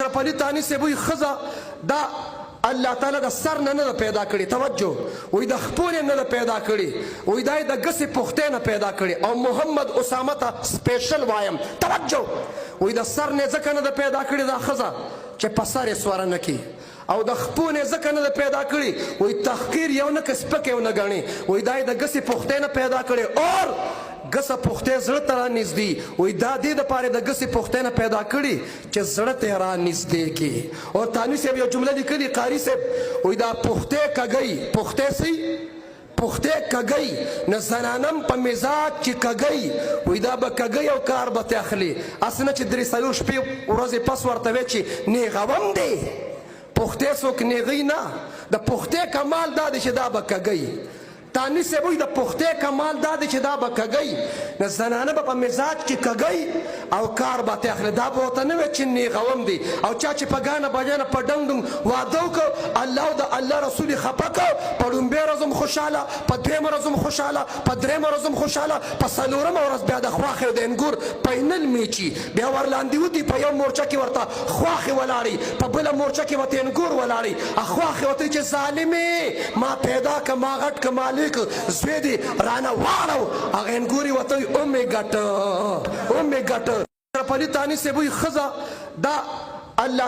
پلی تانی سے وی خزا دا الله تعالی د سر نه پیدا کړي. توجه وای د خپل نه پیدا کړي، وای دای د غسې پختې نه پیدا کړي. او محمد اسامه ته سپیشل وایم، توجه وای د سر نه ځکه نه پیدا کړي دا خزا چې په سر یې سواره نه کی، او د خپل نه ځکه نه پیدا کړي وای تحقیر یو نه کسبک یو نه غني. وای دای د غسې پختې نه پیدا کړي اور غسه پختې زړه ته را نږدې. وای دا دې دپاره د غسې پختې نه پیدا کړي چې زړه ته را نږدې کړي. او تانوي صاحب یو جمله لیکلي قاري صاحب، وای دا پختې کږی پختې سي پختې کږی نه زنانم په مزاج چې کږی. وای دا به کږی او کار به تخلي اسنه چې درې څلور شپې ورځې پس ورته وی چې نیغوم دی. پختې څوک نیغی نه، د پختې کمال دا دی چې دا به کږی. تانی سے وای د پختې کمال دا دی چې دا به کږی نه زنانه به په مزاج کې کږی او کار به تخلي. دا به ورته نه وی چې نیغوم دی. او چا چې په ګانه بجانه په ډنګ ډنګ واده وکړ الله او د الله رسول یې خفه کړ، په لومبۍ ورځ هم خوشحاله، په دویمه ورځ هم خوشحاله، په درېیمه ورځ هم خوشحاله، په څلورمه ورځ بیا د خواښې او د انګور پینل میچي، بیا ورلاندې ودي په یو مورچه کې ورته خواښې ولاړې، په بله مورچه کې ورته انګور ولاړې. خواښې ورته چې ظالمې ما پیدا که ما غټ که مالک زوی دې رانه واړو، هغه انګور یې ورته وایي اومې ګټه اومې ګټه. پلی تاني صاحب وایي ښځه دا الله